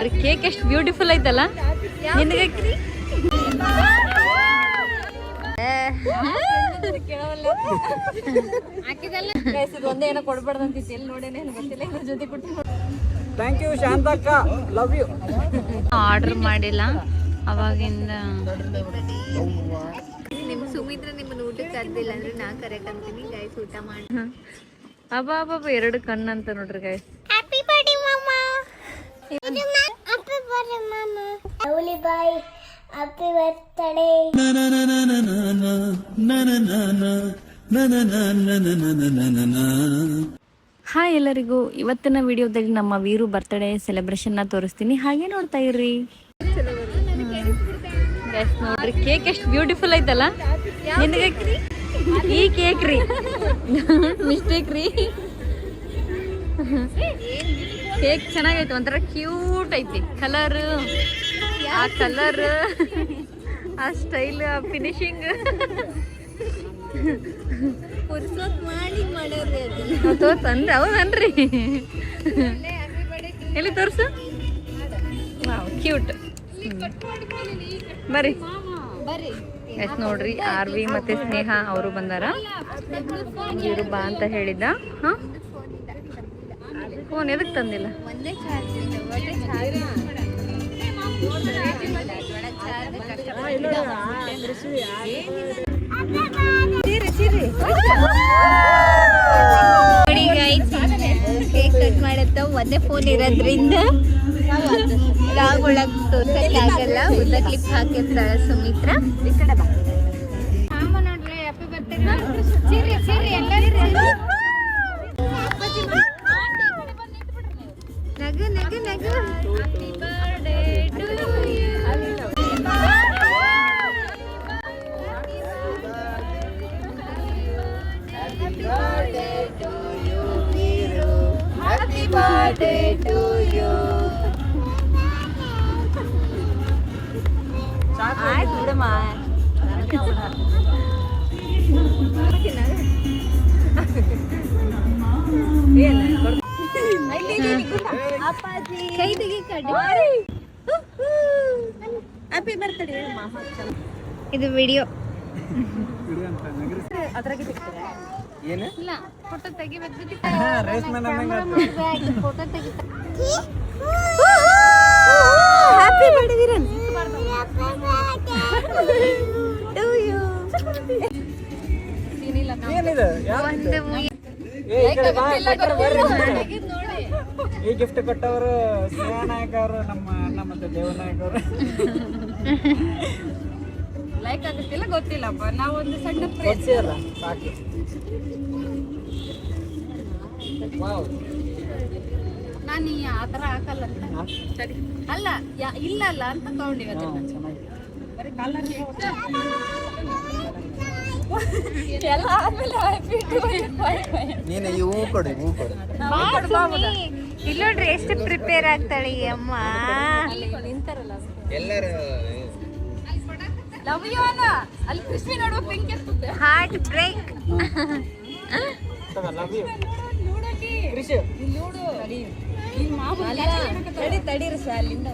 ನೋಡ್ರಿ ಕೇಕ್ ಎಷ್ಟು ಬ್ಯೂಟಿಫುಲ್ ಐತಲ್ಲ. ನಿನಗೆ ಒಂದೇ ಏನೋ ಕೊಡ್ಬಾರ್ದಂತ ಎಲ್ಲಿ ನೋಡೇನೆ ಗೊತ್ತಿಲ್ಲ. ಇದ್ರ ಜೊತೆ ಕೊಟ್ಟು ಥ್ಯಾಂಕ್ ಯು ಶಾಂತಕ್ಕ, ಲವ್ ಯು. ಆರ್ಡರ್ ಮಾಡಿಲ್ಲ ಅವಾಗಿಂದ. ನಿಮ್ ಸುಮಿತ್ರ ನಿಮ್ಮನ್ನ ಊಟಕ್ಕೆ ಕರ್ದಿಲ್ಲ ಅಂದ್ರೆ ನಾ ಕರೆಕಂತೀನಿ ಗೈಸ್, ಊಟ ಮಾಡಿ. ಅಬ್ಬಾ ಅಬ್ಬಾ 2 ಕಣ್ಣು ಅಂತ ನೋಡ್ರಿ ಗೈಸ್. ಹ್ಯಾಪಿ ಬರ್ತ್ಡೇ ಮಾಮಾ. ಹ್ಯಾಪಿ ಬರ್ತ್ಡೇ ಮಾಮಾ. Lovely boy, happy birthday. Hi ಎಲ್ಲರಿಗೂ, ಇವತ್ತಿನ ವಿಡಿಯೋದಲ್ಲಿ ನಮ್ಮ ವೀರು ಬರ್ತ್ಡೇ ಸೆಲೆಬ್ರೇಷನ್ನ ತೋರಿಸ್ತೀನಿ, ಹಾಗೆ ನೋಡ್ತಾ ಇರ್ರಿ. ಗೈಸ್ ನೋಡ್ರಿ ಕೇಕ್ ಎಷ್ಟು ಬ್ಯೂಟಿಫುಲ್ ಐತಲ್ಲ. ನಿನಗೆ ಈ ಕೇಕ್ ರೀ ಮಿಸ್ಟೇಕ್ ರೀ. ಕೇಕ್ ಚೆನ್ನಾಗೈತೆ, ಒಂಥರ ಕ್ಯೂಟ್ ಐತಿ. ಕಲರ್, ಆ ಕಲರ್, ಆ ಸ್ಟೈಲ್, ಆ ಫಿನಿಶಿಂಗ್ ಮಾಡಿ ಮಾಡ್ಯಾರ್ರಿ ಅದು. ತೋರ್ಸಂದ್ರೆ ಹೌದನ್ರಿ. ಎಲ್ಲಿ ತೋರ್ಸು. ಕ್ಯೂಟ್. ಬರ್ರಿ ಎಸ್ ನೋಡ್ರಿ, ಆರ್ವಿ ಮತ್ತೆ ಸ್ನೇಹ ಅವರು ಬಂದಾರ. ಇವರು ಬಾ ಅಂತ ಹೇಳಿದ್ದ. ಹಾ ಫೋನ್ ಎದಕ್ ತಂದಿಲ್ಲ? ಕೇಕ್ ಕಟ್ ಮಾಡತ್ತ ಒಂದೇ ಫೋನ್ ಇರೋದ್ರಿಂದ ಲಾಗ್ ಒಳಗ್ ತೋರ್ಸಕ್ ಆಗಲ್ಲ. ಉದ್ದ ಕ್ಲಿಪ್ ಹಾಕಿರ್ತಾಳ ಸುಮಿತ್ರ. ಈ ಕಡೆ ಬಾ. Happy birthday. ನಗು ನಗು ನಗು. Happy birthday to you. Happy birthday to you. Ay, sudah mah. Apa sih? Kayak itu kado. Happy birthday mama. Itu video. ಏನು ಇಲ್ಲ, ಫೋಟೋ ತೆಗಿಬೇಕು. ರೇಷ್ಮೆ ಫೋಟೋ ತೆಗಿತ. ಹ್ಯಾಪಿ ಬರ್ತ್ಡೇ ವೀರನ್. To you. ಏನಿದೆ? ಈ ಗಿಫ್ಟ್ ಕೊಟ್ಟವರು ಸ್ನೇಹ ನಾಯಕ್ ಅವರು, ನಮ್ಮ ಅಣ್ಣ ಮತ್ತೆ ದೇವನಾಯಕ್ ಅವರು. ಲೈಕ್ ಆಗುತ್ತಿಲ್ಲ ಗೊತ್ತಿಲ್ಲಪ್ಪ, ನಾವೊಂದು ಸಣ್ಣ ಕೊಡ್ಸಿರಲ್ಲ ಸಾಕು. ವಾವ್, ನಾನು ಆ ಥರ ಹಾಕಲ್ಲ ಅಂತ ಸರಿ ಅಲ್ಲ, ಇಲ್ಲ ಅಲ್ಲ ಅಂತ ತಗೊಂಡಿರೋದು. ಬರೀ ಕಲರ್ ಎಲ್ಲ ಆದ್ಮೇಲೆ ನೀನು ಈ ಹೂ ಕೊಡಿ, ಹೂ ಕೊಡಿ. ಇಲ್ಲಿ ನೋಡ್ರಿ ಎಷ್ಟು ಪ್ರಿಪೇರ್ ಆಗ್ತಾಳೆ ಈ ಅಮ್ಮ. ನಿಂತಾರಲ್ಲ ಎಲ್ಲರೂ ಲವ್ ಯು ಅಲ್ಲ, ಅಲ್ಲಿ ಕೃಷ್ಣಿ ನೋಡುವ ಪಿಂಕ್ ಇರ್ತದೆ. Heart break. ಲವ್ ಯು ಕೃಷಿ ನೋಡು. ತಡೀರಿ ಸರ್, ಅಲ್ಲಿಂದ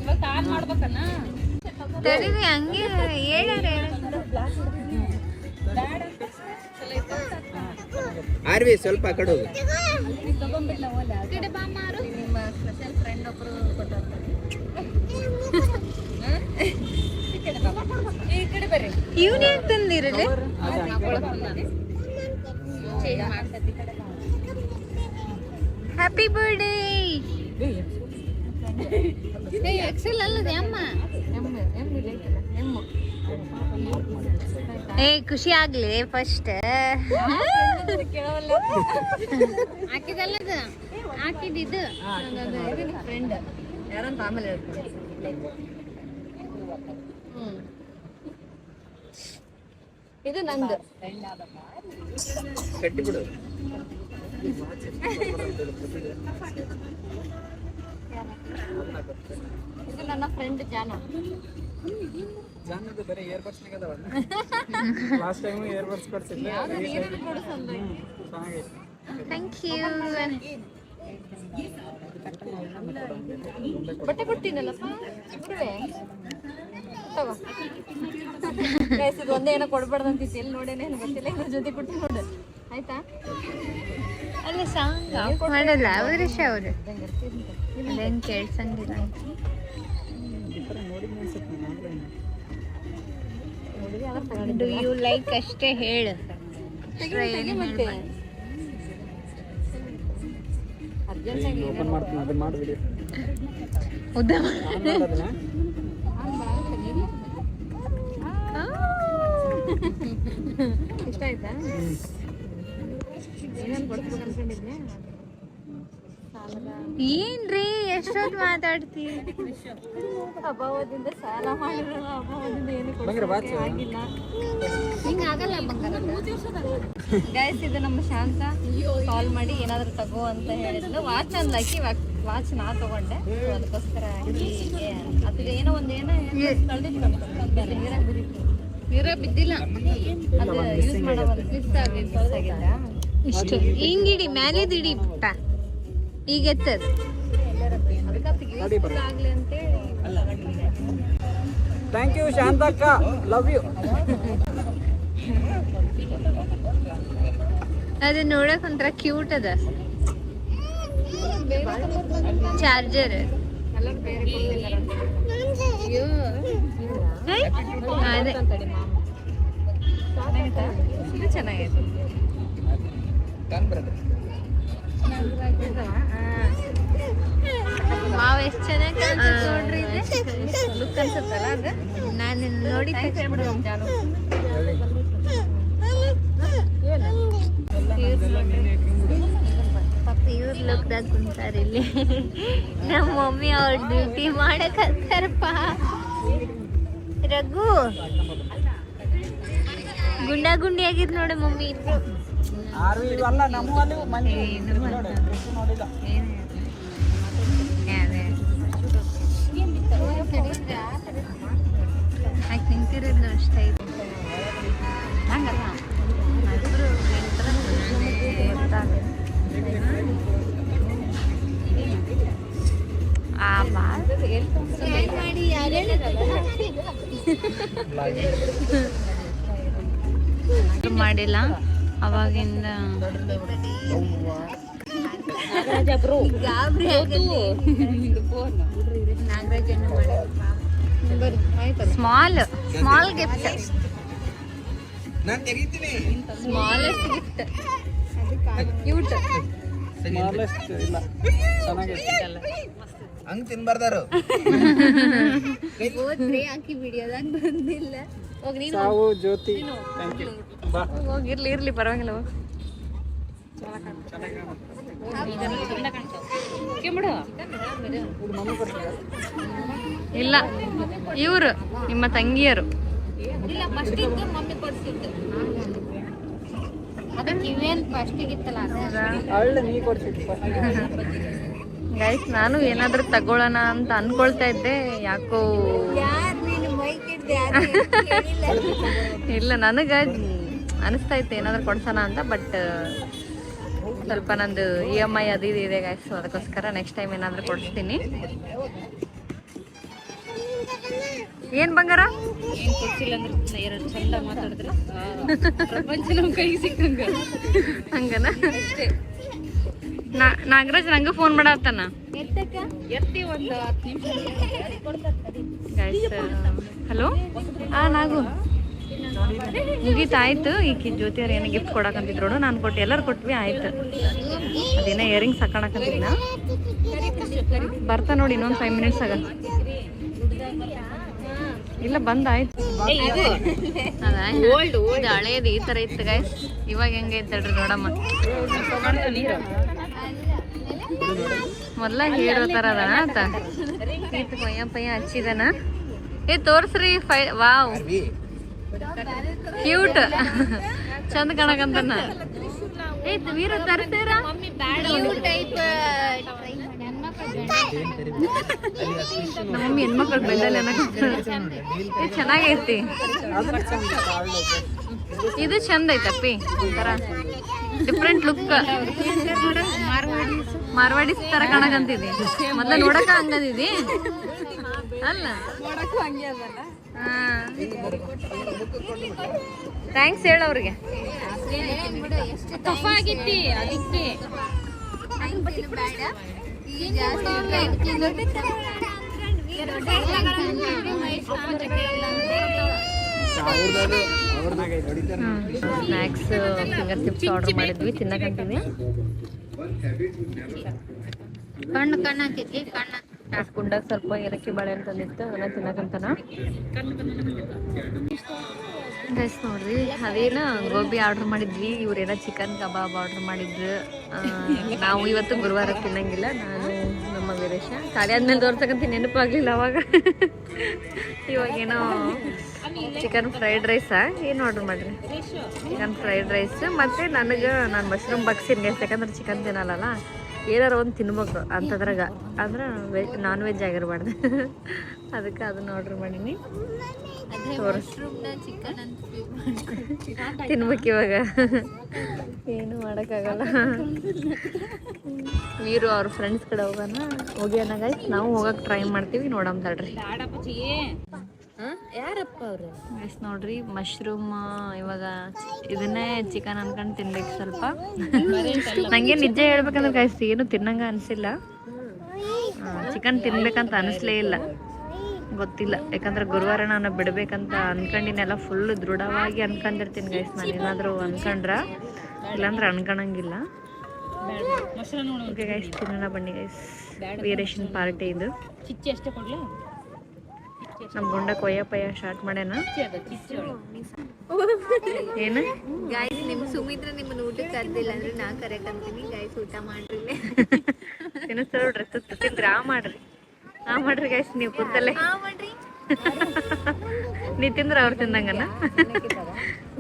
ಇವಾಗ ಆನ್ ಮಾಡ್ಬೇಕನ್ನ. ತಡೀರಿ, ಹಂಗೆ ಹೇಳ್ಯಾರ. ಆರ್ವಿ ಸ್ವಲ್ಪ ಕಡೆ ಹೋಗು. ತಗೊಂಡ್ಬಿಡ್ಲ ಕಡೆ ಬಾ ಮಾರು. ನಿಮ್ಮ ಸ್ಪೆಷಲ್ ಫ್ರೆಂಡ್ ಒಬ್ರು ಕೊಟ್ಟಿರ್ತಾರೆ. ಈ ಕಡೆ ಬರ್ರಿ. ಇವನೇ ತಂದಿರಲಿ. Happy birthday. ಎಕ್ಸೆಲ್ ಅಲ್ಲದೆ ಅಮ್ಮ. ಏ ಖುಷಿ ಆಗ್ಲಿ ಫಸ್ಟ್. ಹಾಕಿದಲ್ಲದು ಹಾಕಿದ್ದು ಫ್ರೆಂಡ್ ಯಾರಂತ ಆಮೇಲೆ ಹೇಳ್ತೀನಿ. ಇದು ನಂದು ಕಟ್ಟಿಬಿಡು. ಇದು ನನ್ನ ಫ್ರೆಂಡ್ ಜಾನು. ಜಾನದು ಬರೀ ಇಯರ್ಬಡ್ಸ್ ನಿಗದವ. ಲಾಸ್ಟ್ ಟೈಮ್ ಇಯರ್ಬಡ್ಸ್ ಕೊಡ್ಸಿದ್ದೆ. Thank you. ಬಟ್ಟೆ ಕೊಡ್ತೀನಲ್ಲಪ್ಪ ಗುರುವೆ ತಗೋ ಗೈಸ್ ಇದು ಒಂದೇ ಏನೋ ಕೊಡ್ಬಾರ್ದಂತಿತ್ತು ಎಲ್ಲಿ ನೋಡೇನೆ ಗೊತ್ತಿಲ್ಲ ಇದ್ರ ಜೊತೆ ಕೊಟ್ಟು ನೋಡು ಆಯ್ತಾ ಅಲ್ಲ ಸಾಂಗ್ ಮಾಡಲ್ಲ ಅವರೇಶ ಅವರು ಅದೇನು ಕೇಳ್ಸಂಗಿಲ್ಲ ಡು ಯು ಲೈಕ್ ಅಷ್ಟೇ ಹೇಳು ಓಪನ್ ಮಾಡ್ತೀನಿ ಅದನ್ನ ಮಾಡಿಬಿಡಿ ಉದ್ದ ಇಷ್ಟ ಆಯ್ತಾ ಏನೇನು ಕೊಡ್ಬೇಕು ಅನ್ಕೊಂಡಿದ್ನೆ ಏನ್ರಿ ಎಷ್ಟೊತ್ತು ಮಾತಾಡ್ತೀವಿ ಅಭಾವದಿಂದ ಸಾಲ ಮಾಡಿರೋ ಅಭಾವದಿಂದ ಏನು ಕೊಡೋಕೆ ಆಗಿಲ್ಲ ಹಿಂಗಾಗಲ್ಲ ಗೈಸ್ ಇದು ನಮ್ಮ ಶಾಂತ ಕಾಲ್ ಮಾಡಿ ಏನಾದರೂ ತಗೋ ಅಂತ ಹೇಳಿದ್ಲು ವಾಚ್ ಅಂದ್ಲಾಕಿ ವಾಚ್ ನಾ ತಗೊಂಡೆ ಅದಕ್ಕೋಸ್ಕರ ಅದಕ್ಕೆ ಏನೋ ಒಂದೇನೋ ನೀರಾಗ ಬಿದ್ದಿಲ್ಲ ಅದು ಯೂಸ್ ಮಾಡೋ ಮಿಸ್ ಆಗಿಲ್ಲ ಇಷ್ಟು ಹಿಂಗಿಡಿ ಮ್ಯಾಲೇದಿಡಿ ಪುಟ್ಟ ಈಗ ಎತ್ತದ ಆಗ್ಲಿ ಅಂತೇಳಿ ಥ್ಯಾಂಕ್ ಯು ಶಾಂತಕ್ಕ ಲವ್ ಯು ಅದು ನೋಡಕ್ ಒಂಥರ ಕ್ಯೂಟ್ ಅದ ಚಾರ್ಜರ್ ಇದು ಚೆನ್ನಾಗೈತೆ ಮಾವು ಎಷ್ಟು ಚೆನ್ನಾಗಿ ಕಾಣಿಸುತ್ತೆ ನೋಡ್ರಿ ಲುಕ್ ಅನ್ಸುತ್ತಲ್ಲ ಅದು ನಾನು ನೋಡಿ ಇವ್ರ ಲುಕ್ದಾಗ ಕುಂತಾರ ಇಲ್ಲಿ ನಮ್ಮ ಮಮ್ಮಿ ಅವ್ರ ಡ್ಯೂಟಿ ಮಾಡಕ್ ಹತ್ತಾರಪ್ಪ ರಘು ಗುಂಡಾ ಗುಂಡಿ ಆಗಿದ್ ನೋಡಿ ಮಮ್ಮಿ ಇಬ್ರು ಅಲ್ಲ ನಮ್ಮಲ್ಲಿ ಮಂದಿ ನೋಡಿಲ್ಲ ಆಕೆ ನಿಂತಿರೋದು ಅಷ್ಟೇ ಇದೆ ಹಂಗಲ್ಲ ಇಬ್ಬರು ಮಾಡಿಲ್ಲ ಅವಾಗಿಂದ small gift smallest gift cute smallest ಇಲ್ಲ ಚೆನ್ನಾಗಿರ್ತಲ್ಲ ಹಂಗ್ ತಿನ್ಬಾರ್ದಾರು ಓದ್ರಿ ಆಕಿ ವಿಡಿಯೋದಾಗ ಬಂದಿಲ್ಲ ಹೋಗಿ ನೀನು ಸಾವು ಜ್ಯೋತಿ ಥ್ಯಾಂಕ್ ಯು ಬಾ ಹೋಗಿರ್ಲಿ ಇರ್ಲಿ ಪರವಾಗಿಲ್ಲ ಹೋಗಿ ಇಲ್ಲ ಇವರು ನಿಮ್ಮ ತಂಗಿಯರು ಇಲ್ಲ ಫಸ್ಟ್ ಇತ್ತು ಮಮ್ಮಿ ಕೊಡ್ಸಿದ್ದು ಅದಕ್ಕೆ ಇವೇನು ಫಸ್ಟಿಗೆ ಇತ್ತಲ್ಲ ಅಳ್ಳ ನೀ ಕೊಡ್ಸಿದ್ದು ಗೈಸ್ ನಾನು ಏನಾದರೂ ತಗೊಳ್ಳೋಣ ಅಂತ ಅನ್ಕೊಳ್ತಾ ಇದ್ದೆ ಯಾಕೋ ಇಲ್ಲ ನನಗೆ ಅನಿಸ್ತಾ ಇತ್ತು ಏನಾದರೂ ಕೊಡ್ಸೋಣ ಅಂತ ಬಟ್ ಸ್ವಲ್ಪ ನಂದು EMI ಅದು ಇದು ಇದೆ ಗೈಸ್ ಅದಕ್ಕೋಸ್ಕರ ನೆಕ್ಸ್ಟ್ ಟೈಮ್ ಏನಾದರೂ ಕೊಡಿಸ್ತೀನಿ ಏನ್ ಬಂಗಾರ ಏನ್ ಕೊಡ್ಸಿಲ್ಲ ಅಂದ್ರೆ ಎರಡು ಚಂದ ಮಾತಾಡಿದ್ರೆ ಪ್ರಪಂಚ ನಮ್ಮ ಕೈಗೆ ಸಿಕ್ಕಂಗ ಹಂಗನ ನಾಗರಾಜ್ ನಂಗೆ ಫೋನ್ ಮಾಡತ್ತಾನ ಎತ್ತಿ ಒಂದು 10 ನಿಮಿಷ ಗೈಸ್ ಹಲೋ ನಾಗು ಮುಗೀತಾಯ್ತು ಈಕಿ ಜ್ಯೋತಿ ಅವ್ರು ಏನೋ ಗಿಫ್ಟ್ ಕೊಡಕಂತಿದ್ರು ನಾನು ಕೊಟ್ಟು ಎಲ್ಲರೂ ಕೊಟ್ವಿ ಆಯ್ತು ಅದೇನೋ ಇಯರಿಂಗ್ಸ್ ಹಾಕೋಣಕಂತಿದ್ನ ಬರ್ತಾ ನೋಡಿ ಇನ್ನೊಂದು 5 ಮಿನಿಟ್ಸ್ ಆಗ ಇಲ್ಲ ಬಂದಾಯ್ತು ಇದು ಹಳೇದು ಈ ಥರ ಇತ್ತು ಗೈಸ್ ಇವಾಗ ಹೆಂಗೆ ಐತಲ್ರಿ ನೋಡಮ್ಮ ಮೊದಲ ಹೇಳೋ ಥರ ಅದಾನ ಆತ ಈತ ಪಯ್ಯ ಹಚ್ಚಿದಾನ ತೋರ್ಸ್ರಿ ವಾವ್ ಕ್ಯೂಟ್ ಚಂದ ಕಾಣಕಂತಾನ ವೀರ ತರ್ತೀರ ನಮ್ಮ ಮಮ್ಮಿ ಹೆಣ್ಮಕ್ಳು ಬೆಂಡಲ್ಲಿ ಚೆನ್ನಾಗೈತಿ ಇದು ಚಂದ ಐತಪ್ಪಿ ಒಂಥರ ಡಿಫ್ರೆಂಟ್ ಲುಕ್ ಮಾರ್ವಾಡಿಸ್ ತರ ಕಾಣಕಂತಿದಿ ಮೊದ್ಲ ನೋಡಕ ಹಂಗದಿದಿ ಅಲ್ಲ ಥ್ಯಾಂಕ್ಸ್ ಹೇಳ ಅವ್ರಿಗೆ ಆಗಿತ್ತಿ ಅದಕ್ಕೆ ಸ್ನ್ಯಾಕ್ಸ್ ಫಿಂಗರ್ ಚಿಪ್ಸ್ ಆರ್ಡರ್ ಮಾಡಿದ್ವಿ ತಿನ್ನಕಂತೀವಿ ಕಣ್ಣು ಹಾಕೈತಿ ಗುಂಡಾಗ ಸ್ವಲ್ಪ ಏಲಕ್ಕಿ ಬಾಳೆ ಅಂತಂದಿತ್ತು ಅದನ್ನ ತಿನ್ನಕಂತಾನ ಗೈಸ್ ನೋಡ್ರಿ ಅದೇನ ಗೋಬಿ ಆರ್ಡರ್ ಮಾಡಿದ್ವಿ ಇವ್ರೇನ ಚಿಕನ್ ಕಬಾಬ್ ಆರ್ಡರ್ ಮಾಡಿದ್ರು ನಾವು ಇವತ್ತು ಗುರುವಾರ ತಿನ್ನಂಗಿಲ್ಲ ನಾನು ನಮ್ಮ ವೀರೇಶ ಖಾಲಿ ಆದ್ಮೇಲೆ ತೋರ್ಸಕಂತ ನೆನಪಾಗ್ಲಿಲ್ಲ ಅವಾಗ ಇವಾಗೇನೋ ಚಿಕನ್ ಫ್ರೈಡ್ ರೈಸಾ ಏನು ಆರ್ಡರ್ ಮಾಡ್ರಿ ಚಿಕನ್ ಫ್ರೈಡ್ ರೈಸ್ ಮತ್ತೆ ನನಗೆ ನಾನು ಮಶ್ರೂಮ್ ಬಗ್ಸಿನ್ ಗೈಸ್ ಯಾಕಂದ್ರೆ ಚಿಕನ್ ತಿನ್ನಲ್ಲ ಏನಾರು ಒಂದು ತಿನ್ಬೇಕು ಅಂತದ್ರಾಗ ಅಂದ್ರೆ ನಾನ್ ವೆಜ್ ಆಗಿರ್ಬಾರ್ದು ಅದಕ್ಕೆ ಅದನ್ನ ಆರ್ಡರ್ ಮಾಡೀನಿ ತಿನ್ಬೇಕು ಇವಾಗ ಏನು ಮಾಡೋಕ್ಕಾಗಲ್ಲ ವೀರು ಅವ್ರ ಫ್ರೆಂಡ್ಸ್ ಕಡೆ ಹೋಗ್ಯಾನ ಗೈಸ್ ನಾವು ಹೋಗಕ್ಕೆ ಟ್ರೈ ಮಾಡ್ತೀವಿ ನೋಡಮ್ ತಡ್ರಿ ಯಾರಪ್ಪ ಅವ್ರು ಗೈಸ್ ನೋಡ್ರಿ ಮಶ್ರೂಮ್ ಇವಾಗ ಇದನ್ನೇ ಚಿಕನ್ ಅನ್ಕೊಂಡು ತಿನ್ಬೇಕು ಸ್ವಲ್ಪ ನಂಗೆ ನಿಜ ಹೇಳ್ಬೇಕಂದ್ರೆ ಗೈಸ್ ಏನು ತಿನ್ನಂಗ ಅನ್ಸಿಲ್ಲ ಚಿಕನ್ ತಿನ್ಬೇಕಂತ ಅನಿಸ್ಲೇ ಇಲ್ಲ ಗೊತ್ತಿಲ್ಲ ಯಾಕಂದ್ರೆ ಗುರುವಾರ ನಾನು ಬಿಡ್ಬೇಕಂತ ಅನ್ಕೊಂಡಿನೆಲ್ಲ ಫುಲ್ ದೃಢವಾಗಿ ಅನ್ಕೊಂಡಿರ್ತೀನಿ ಗೈಸ್ ನಾನು ಏನಾದರೂ ಅನ್ಕೊಂಡ್ರ ಇಲ್ಲಾಂದ್ರೆ ಅನ್ಕೊಳಂಗಿಲ್ಲ ಓಕೆ ಗೈಸ್ ತಿನ್ನೋಣ ಬನ್ನಿ ಗೈಸ್ ವೀರೇಶನ್ ಪಾರ್ಟಿ ಇದು ಚಿಚ್ಚಿ ಅಷ್ಟೇ ಕೊಡ್ಲಾ ನಮ್ಮ ಗುಂಡ ಕೊಯ್ಯ ಸ್ಟಾರ್ಟ್ ಮಾಡ್ಯಾನ ಏನು ಗಾಯ್ಸ್ ನಿಮ್ ಸುಮಿತ್ರ ನಿಮ್ಮನ್ನ ಊಟಕ್ಕೆ ಕರ್ದಿಲ್ಲ ಅಂದ್ರೆ ನಾ ಕರೆಕಂತೀನಿ ಗಾಯ್ಸ್ ಊಟ ಮಾಡ್ರಿ ತಿನ್ನಿಸ್ತಾರ ನೋಡ್ರಿ ತಿಂದ್ರಿ ಮಾಡ್ರಿ ಗೈಸ್ ನೀವು ಕೂತಲ್ಲೇ ನೀ ತಿಂದ್ರ ಅವ್ರು ತಿಂದಂಗನ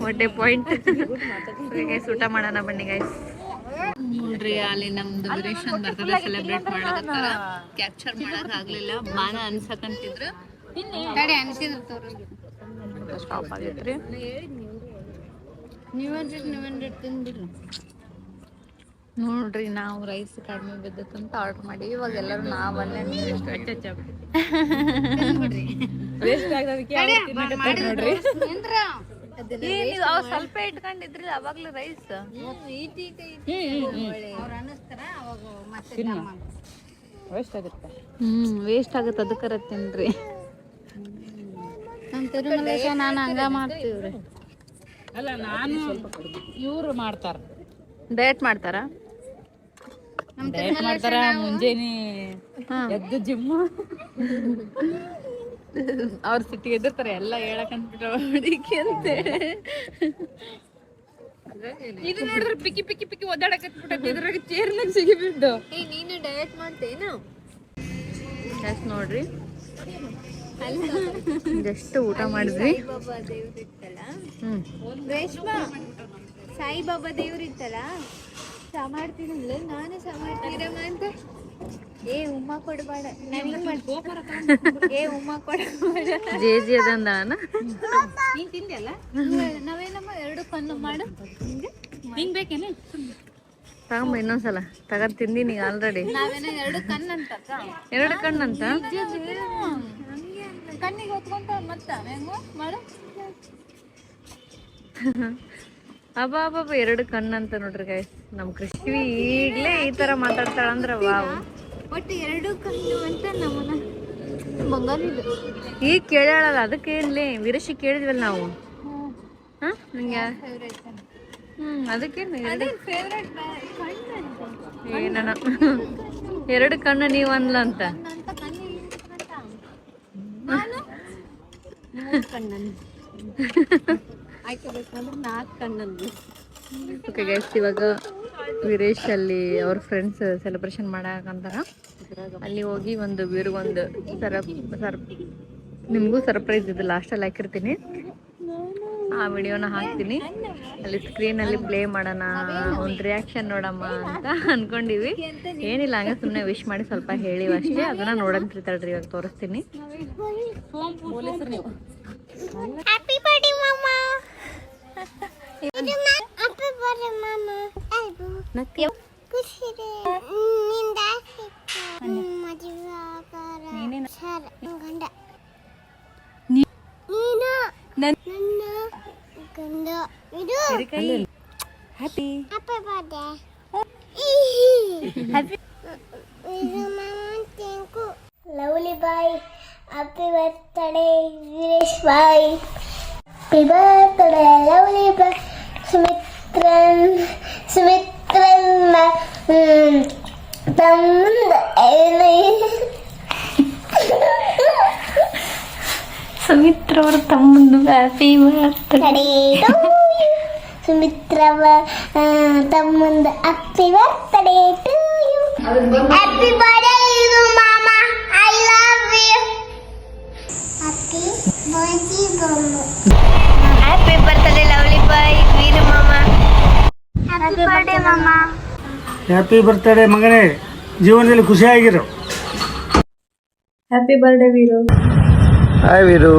ಒಡ್ಡೆ ಪಾಯಿಂಟ್ ಗೈಸ್ ಊಟ ಮಾಡೋಣ ಬನ್ನಿ ಗೈಸ್ ನೋಡ್ರಿ ಅಲ್ಲಿ ನಮ್ದು ವೀರೇಶನ್ ಬರ್ತಡೇ ಸೆಲೆಬ್ರೇಟ್ ಮಾಡಕತ್ತಾರ ಕ್ಯಾಪ್ಚರ್ ಮಾಡಕ್ ಆಗ್ಲಿಲ್ಲ ಬಾನ ಅನ್ಸಕಂತಿದ್ರು ಸ್ಟಾಪ್ ಆಗೈತ್ರಿ ನೋಡ್ರಿ ನಾವು ರೈಸ್ ಕಡಿಮೆ ಬಿದ್ದಕ್ಕಂತ ಆರ್ಡರ್ ಮಾಡೀವಿ ಇವಾಗ ಎಲ್ಲರೂ ನಾವಲ್ಲೇ ಸ್ವಲ್ಪ ಇಟ್ಕೊಂಡಿದ್ರಿ ಅವಾಗ್ಲೂ ರೈಸ್ ವೇಸ್ಟ್ ಆಗತ್ತೆ ಅದಕ್ಕರ ತಿನ್ರಿ ನಾನು ಹಂಗ ಮಾಡ್ತೀವ್ರಿ ಅಲ್ಲ ನಾನು ಇವ್ರು ಮಾಡ್ತಾರ ಡಯಟ್ ಮಾಡ್ತಾರ ಮುಂಜಾನೆ ಎದ್ದು ಜಿಮ್ ಅವ್ರ ಸಿಟ್ಟಿಗೆ ಎದಿರ್ತಾರೆ ಎಲ್ಲ ಹೇಳಕಂತ ಹುಡುಗಿ ಅಂತ ಇದು ನೋಡಿದ್ರೆ ಪಿಕ್ಕಿ ಪಿಕ್ಕಿ ಪಿಕ್ಕಿ ಒದ್ದಾಡಕತ್ಬಿಟ್ಟೆ ಇದ್ರಾಗ ಚೇರ್ನಾಗ ಸಿಗಿಬಿಟ್ಟು ನೀನು ಡಯಟ್ ಮಾಡ್ತೇನು ನೋಡ್ರಿ ಎಷ್ಟು ಊಟ ಮಾಡಿದ್ವಿ ಬಾಬಾ ದೇವ್ರು ಇತ್ತಲ್ಲ ರೇಷ್ಮಾ ಸಾಯಿಬಾಬಾ ದೇವ್ರು ಇತ್ತಲ್ಲ ಚಾ ಮಾಡ್ತೀನಲ್ಲ ನಾನು ಚಾ ಮಾಡ್ತೀರಮ್ಮ ಅಂತ ಏ ಉಮ್ಮ ಕೊಡಬೇಡ ಏ ಉಮ್ಮ ಕೊಡಬೇಡ ಜೇಜಿ ಅದಂದಾನ ನೀನ್ ತಿಂದೆಲ್ಲ ನಾವೇನಮ್ಮ ಎರಡು ಕಣ್ಣು ಮಾಡು ಹಿಂಗ್ ಬೇಕೇನೆ ತಗೊಂಬ ಇನ್ನೊಂದ್ಸಲ ತಗೊಂಡ್ ತಿಂದೀನಿ ಆಲ್ರೆಡಿ ನಾವೇನೋ ಎರಡು ಕಣ್ಣಂತ ಎರಡು ಕಣ್ಣಂತ ಕಣ್ಣಿಗೆ ಹೊತ್ಕೊಂತ ಮತ್ತ ಹೆಂಗೋ ಮಾಡು ಅಬ್ಬಾ ಎರಡು ಕಣ್ಣಂತ ನೋಡ್ರಿ ಗೈಸ್ ನಮ್ ಕೃಷ್ಣವಿ ಈಗ್ಲೇ ಈ ತರ ಮಾತಾಡ್ತಾಳಂದ್ರ ವಾವ್ ಒಟ್ಟು ಎರಡು ಕಣ್ಣು ಅಂತ ನಮ್ಮನ್ನ ಬಂಗಾರಿದ್ದು ಈಗ ಕೇಳಲ್ಲ ಅದಕ್ಕೆ ಏನ್ಲಿ ವಿರಶಿ ಕೇಳಿದ್ವಲ್ಲ ನಾವು ಹಾ ನಿಂಗೆ ಅದಕ್ಕೇನು ಫೇವ್ರೆಟ್ ಕಣ್ಣು ಅಂತ ಏನನ ಎರಡು ಕಣ್ಣು ನೀವು ಅನ್ಲ ಅಂತ ನಾನು ಕಣ್ಣನ್ನು ಆಯ್ಕೋಬೇಕಂದ್ರೆ 4 ಕಣ್ಣನ್ನು ಓಕೆ ಗೈಸ್ ಇವಾಗ ವೀರೇಶ್ ಅಲ್ಲಿ ಅವ್ರ ಫ್ರೆಂಡ್ಸ್ ಸೆಲೆಬ್ರೇಷನ್ ಮಾಡಕಂತಾರ ಅಲ್ಲಿ ಹೋಗಿ ಒಂದು ವೀರ್ಗೊಂದು ನಿಮಗೂ ಸರ್ಪ್ರೈಸ್ ಇದು ಲಾಸ್ಟಲ್ಲಿ ಹಾಕಿರ್ತೀನಿ ಆ ವಿಡಿಯೋನ ಹಾಕ್ತೀನಿ ಅಲ್ಲಿ ಸ್ಕ್ರೀನಲ್ಲಿ ಪ್ಲೇ ಮಾಡೋಣ ಒಂದು ರಿಯಾಕ್ಷನ್ ನೋಡಮ್ಮ ಅಂತ ಅನ್ಕೊಂಡಿವಿ ಏನಿಲ್ಲ ಹಂಗೆ ಸುಮ್ಮನೆ ವಿಶ್ ಮಾಡಿ ಸ್ವಲ್ಪ ಹೇಳಿವಿ ಅಷ್ಟೇ ಅದನ್ನ ನೋಡಂತಿರ್ತಾಳ್ರಿ ಇವಾಗ ತೋರಿಸ್ತೀನಿ ಹ್ಯಾಪಿ ಬರ್ತ್ಡೇ ಮಮ್ಮ lovely boy, happy birthday Veeresh boy, happy birthday lovely boy, ಸುಮಿತ್ರನ್ ತಮ್ಮಂದ ಸುಮಿತ್ರ ಅವ್ರ ತಮ್ಮಂದು ಹ್ಯಾಪಿ ಬರ್ತ್ಡೇ. ಸುಮಿತ್ರವ ತಮ್ಮಂದ happy birthday to you. Happy birthday you ಮಾಮ, I love you. Happy birthday ಮಾಮ. Happy birthday lovely boy Veeru ಮಾಮ. ಹ್ಯಾಪಿ ಬರ್ತ್ಡೇ ಮಾಮ. ಹ್ಯಾಪಿ ಬರ್ತಡೇ ಮಗನೇ, ಜೀವನದಲ್ಲಿ ಖುಷಿಯಾಗಿರು. Happy birthday Veeru. Hi Veeru,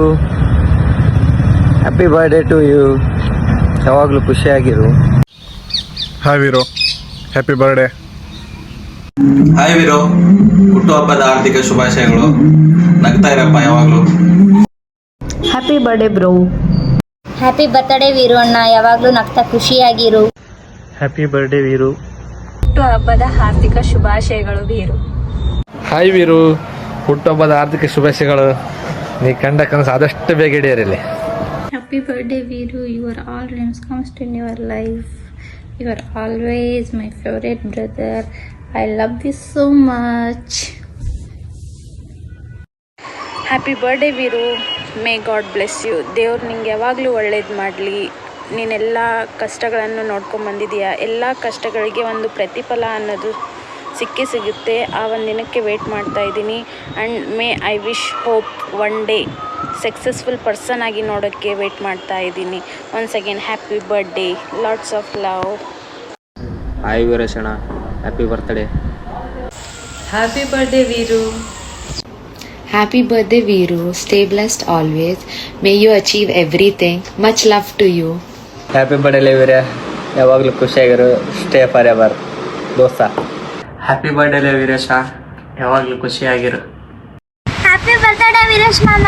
happy birthday to you. ಯಾವಾಗಲೂ ಖುಷಿಯಾಗಿರು. Hi Veeru, happy birthday. Hi Veeru, ಹುಟ್ಟುಹಬ್ಬದ ಆರ್ಥಿಕ ಶುಭಾಶಯಗಳು. ನಗ್ತಾ ಇರಪ್ಪ ಯಾವಾಗಲೂ. Happy birthday bro. Happy birthday Veeru ಅಣ್ಣ, ಯಾವಾಗಲೂ ನಗ್ತಾ ಖುಷಿಯಾಗಿರು. Happy birthday Veeru. ಹಬ್ಬದ ಹಾರ್ದಿಕ ಶುಭಾಶಯಗಳು ವೀರು. ಹಾಯ್ ವೀರು, ಹುಟ್ಟುಹಬ್ಬದ ಆರ್ಥಿಕ ಶುಭಾಶಯಗಳು. ನೀ ಕಂಡ ಕನಸು ಆದಷ್ಟು ಬೇಗ ಹಿಡಿಯರಲ್ಲಿ. Happy birthday Viru, your all dreams comes in your life. You are always my favorite brother. I love you so much. Happy birthday Viru. May God bless you. ದೇವ್ರು ನಿಂಗೆ ಯಾವಾಗಲೂ ಒಳ್ಳೇದು ಮಾಡಲಿ. ನೀನೆಲ್ಲ ಕಷ್ಟಗಳನ್ನು ನೋಡ್ಕೊಂಡು ಬಂದಿದೀಯಾ. ಎಲ್ಲ ಕಷ್ಟಗಳಿಗೆ ಒಂದು ಪ್ರತಿಫಲ ಅನ್ನೋದು ಸಿಗುತ್ತೆ. ಆ ಒಂದು ದಿನಕ್ಕೆ ವೇಟ್ ಮಾಡ್ತಾ ಇದ್ದೀನಿ. And may I wish hope one day successful person ಆಗಿ ನೋಡೋಕ್ಕೆ ವೇಟ್ ಮಾಡ್ತಾ ಇದ್ದೀನಿ. Once again happy birthday, lots of love. Hi ವೀರೇಶಣ್ಣ, happy birthday. Happy birthday Viru. Happy birthday Viru. Stay blessed always. May you achieve everything. Much love to you. Happy birthday urea, ಯಾವಾಗಲೂ ಖುಷಿಯಾಗಿರು. Stay for ever ದೋಸ್ತ. Happy birthday Veeresha, ಯಾವಾಗಲೂ ಖುಷಿಯಾಗಿರು. Happy birthday Veeresh ಮಾಮ.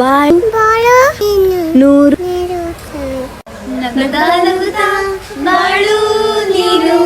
ಬಾಯ್ ನೂರು ನಗುತ್ತಾ ಬಾಳು ನೀನು.